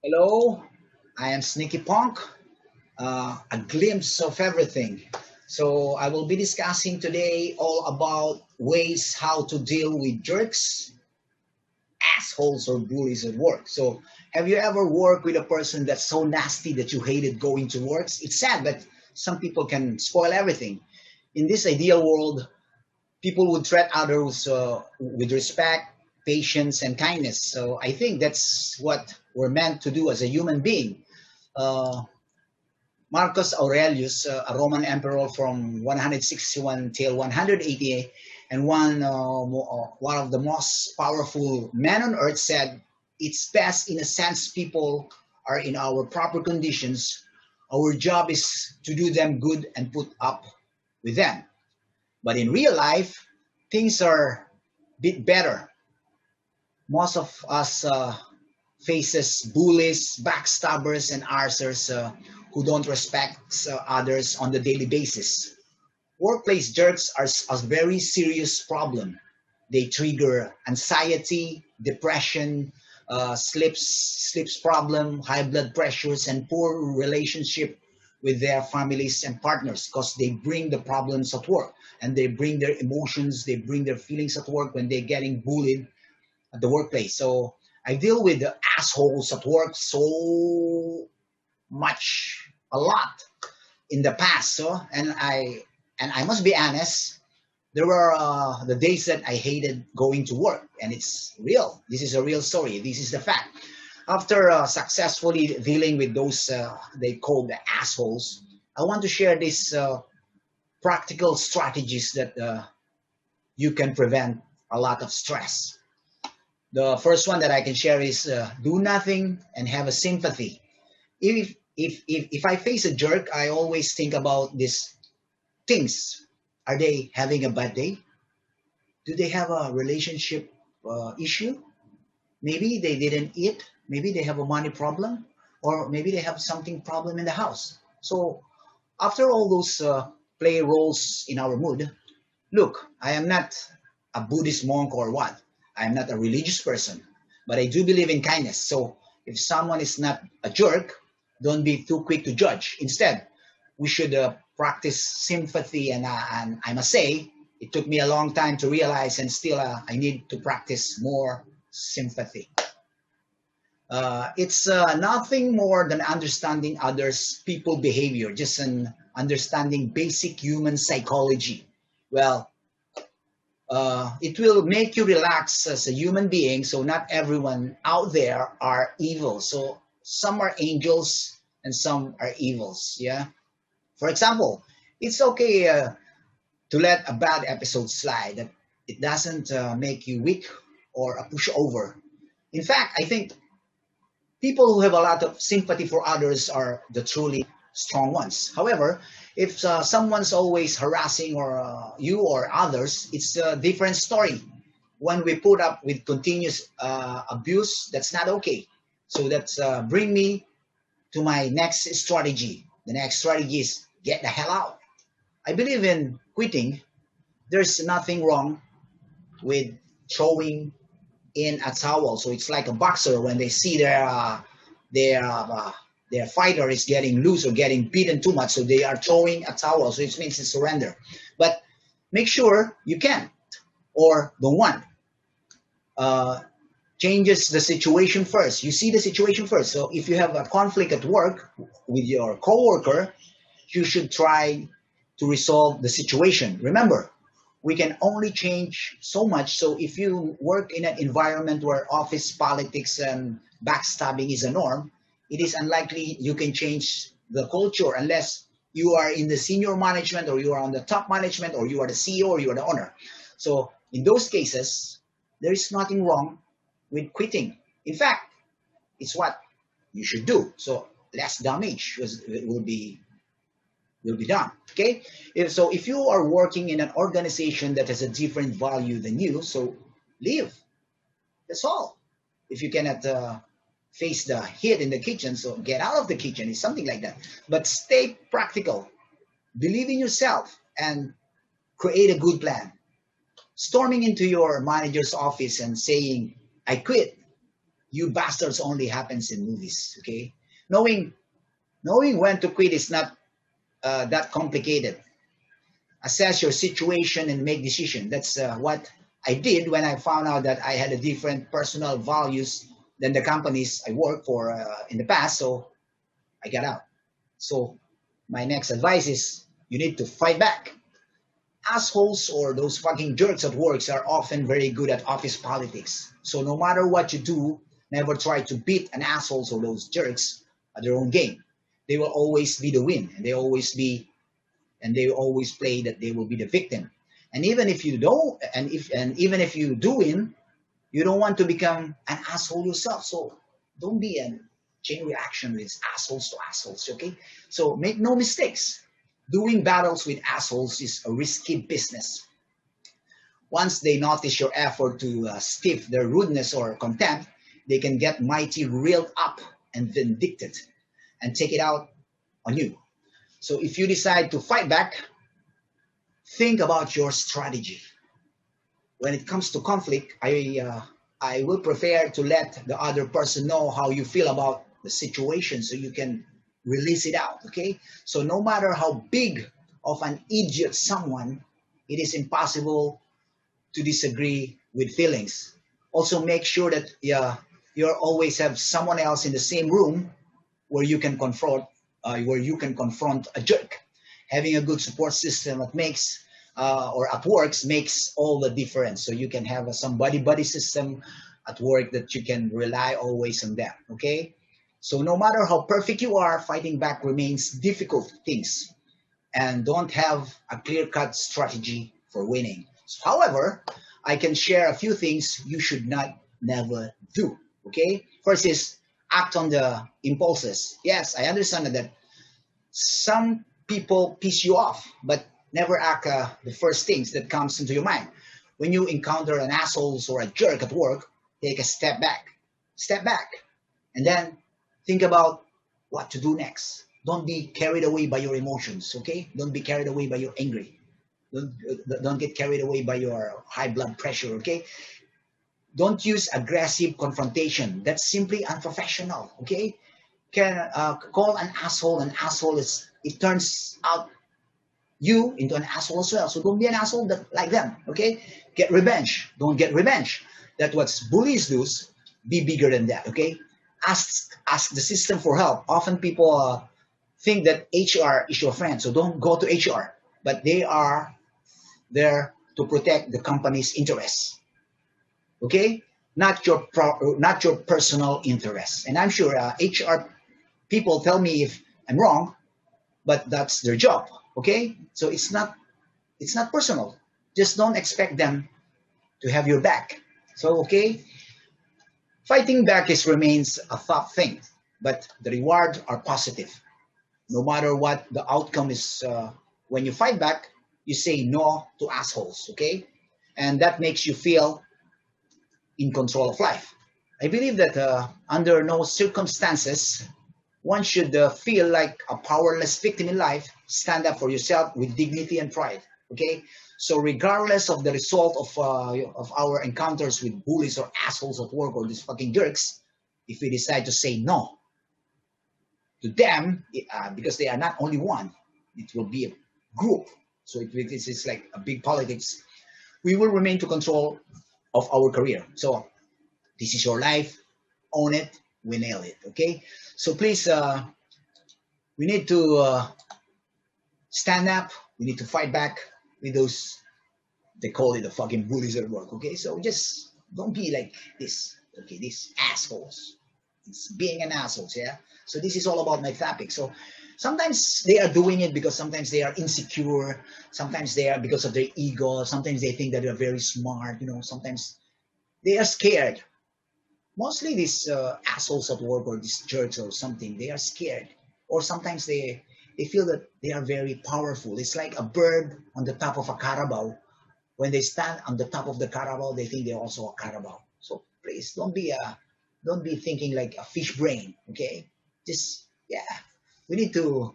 Hello, I am Sneaky Ponk, a glimpse of everything. So I will be discussing today all about ways how to deal with jerks, assholes, or bullies at work. So have you ever worked with a person that's so nasty that you hated going to work? It's sad, but some people can spoil everything. In this ideal world, people would treat others with respect, patience, and kindness. So I think that's what we're meant to do as a human being. Uh, Marcus Aurelius, a Roman emperor from 161 till 180, and one of the most powerful men on earth, said, "It's best in a sense people are in our proper conditions. Our job is to do them good and put up with them." But in real life, things are a bit better. Most of us faces bullies, backstabbers, and arsers who don't respect others on the daily basis. Workplace jerks are a very serious problem. They trigger anxiety, depression, sleeps problem, high blood pressures, and poor relationship with their families and partners because they bring the problems at work and they bring their emotions, they bring their feelings at work when they're getting bullied at the workplace. So I deal with the assholes at work so much, a lot in the past. And I must be honest. There were the days that I hated going to work, and it's real. This is a real story. This is the fact. After successfully dealing with those they call the assholes, I want to share these practical strategies that you can prevent a lot of stress. The first one that I can share is do nothing and have a sympathy. If I face a jerk, I always think about these things. Are they having a bad day? Do they have a relationship issue? Maybe they didn't eat. Maybe they have a money problem, or maybe they have something problem in the house. So after all those play roles in our mood, look, I am not a Buddhist monk or what. I am not a religious person, but I do believe in kindness. So if someone is not a jerk, don't be too quick to judge. Instead, we should practice sympathy. And I must say, it took me a long time to realize, and still I need to practice more sympathy. It's nothing more than understanding others' people behavior, just an understanding basic human psychology. Well, it will make you relax as a human being. So not everyone out there are evil. So some are angels and some are evils. Yeah. For example, it's okay to let a bad episode slide. That it doesn't make you weak or a pushover. In fact, I think people who have a lot of sympathy for others are the truly strong ones. However, if someone's always harassing or you or others, it's a different story. When we put up with continuous abuse, that's not okay. So that's bring me to my next strategy. The next strategy is get the hell out. I believe in quitting. There's nothing wrong with throwing in a towel. So it's like a boxer when they see their their fighter is getting loose or getting beaten too much, so they are throwing a towel. So it means it's surrender. But make sure you can or don't want. Uh, Changes the situation first. You see the situation first. So if you have a conflict at work with your coworker, you should try to resolve the situation. Remember, we can only change so much. So if you work in an environment where office politics and backstabbing is a norm, it is unlikely you can change the culture unless you are in the senior management or you are on the top management or you are the CEO or you are the owner. So in those cases, there is nothing wrong with quitting. In fact, it's what you should do. So less damage because it will be done. Okay. If you are working in an organization that has a different value than you, so leave. That's all. If you cannot face the heat in the kitchen, so get out of the kitchen. It's something like that. But stay practical. Believe in yourself and create a good plan. Storming into your manager's office and saying, "I quit," You bastards only happens in movies. Okay, knowing knowing when to quit is not that complicated. Assess your situation and make decision. That's what I did when I found out that I had a different personal values than the companies I worked for in the past. So I got out. So my next advice is you need to fight back. Assholes or those fucking jerks at works are often very good at office politics. So no matter what you do, never try to beat an assholes or those jerks at their own game. They will always be the win, and they always play that they will be the victim. And even if you don't, and even if you do win, you don't want to become an asshole yourself. So don't be a chain reaction with assholes to assholes. Okay, so make no mistakes. Doing battles with assholes is a risky business. Once they notice your effort to stiff their rudeness or contempt, they can get mighty reeled up and vindictive and take it out on you. So if you decide to fight back, think about your strategy. When it comes to conflict, I will prefer to let the other person know how you feel about the situation so you can release it out. Okay, so no matter how big of an idiot someone, it is impossible to disagree with feelings. Also make sure that you always have someone else in the same room where you can confront a jerk. Having a good support system that makes or at works makes all the difference. So you can have some buddy system at work that you can rely always on them. Okay, so no matter how perfect you are, fighting back remains difficult things, and don't have a clear-cut strategy for winning. So, however, I can share a few things you should not never do. Okay, first is act on the impulses. Yes, I understand that some people piss you off, but never act the first things that comes into your mind. When you encounter an asshole or a jerk at work, take a step back, and then think about what to do next. Don't be carried away by your emotions. Okay, don't be carried away by your angry. Don't get carried away by your high blood pressure. Okay, don't use aggressive confrontation. That's simply unprofessional. Okay, can call an asshole an asshole is it turns out you into an asshole as well. So don't be an asshole like them. Okay, get revenge. Don't get revenge. That's what bullies do. Be bigger than that. Okay, ask the system for help. Often people think that HR is your friend, so don't go to HR. But they are there to protect the company's interests. Okay, not your personal interests. And I'm sure HR people tell me if I'm wrong, but that's their job. Okay, so it's not personal. Just don't expect them to have your back. So okay, fighting back is remains a tough thing, but the rewards are positive. No matter what the outcome is, when you fight back, you say no to assholes. Okay, and that makes you feel in control of life. I believe that under no circumstances one should feel like a powerless victim in life. Stand up for yourself with dignity and pride. Okay, so regardless of the result of our encounters with bullies or assholes at work or these fucking jerks, if we decide to say no to them, because they are not only one, it will be a group. So this is like a big politics. We will remain to control of our career. So this is your life. Own it. We nail it. Okay. So please, we need to stand up. We need to fight back with those. They call it the fucking bullies at work. Okay. So just don't be like this. Okay. These assholes. It's being an asshole. Yeah. So this is all about my topic. So sometimes they are doing it because sometimes they are insecure. Sometimes they are because of their ego. Sometimes they think that they're very smart. Sometimes they are scared. Mostly these assholes at work or these jerks or something, they are scared. Or sometimes they feel that they are very powerful. It's like a bird on the top of a carabao. When they stand on the top of the carabao, they think they're also a carabao. So please don't be thinking like a fish brain. Okay, just we need to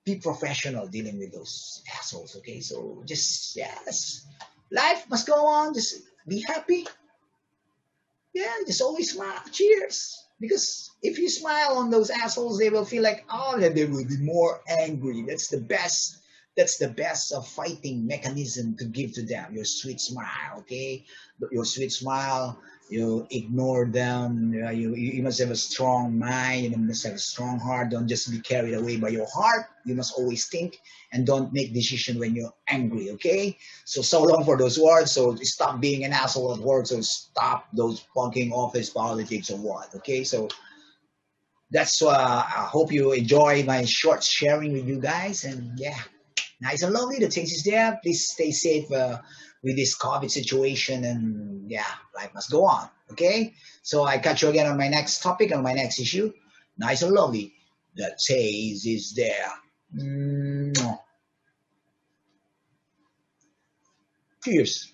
be professional dealing with those assholes. Okay, so just life must go on. Just be happy. Yeah, just always smile. Cheers. Because if you smile on those assholes, they will feel like, oh, then they will be more angry. That's the best. That's the best of fighting mechanism to give to them. Your sweet smile, okay? Your sweet smile. You ignore them. You must have a strong mind. You must have a strong heart. Don't just be carried away by your heart. You must always think and don't make decision when you're angry, okay? So long for those words. So stop being an asshole at work. So stop those punking office politics or what. Okay. So that's I hope you enjoy my short sharing with you guys. And yeah, nice and lovely. The things is there. Please stay safe with this COVID situation. And yeah, life must go on. Okay. So I catch you again on my next topic, on my next issue. Nice and lovely. The taste is there. Cheers.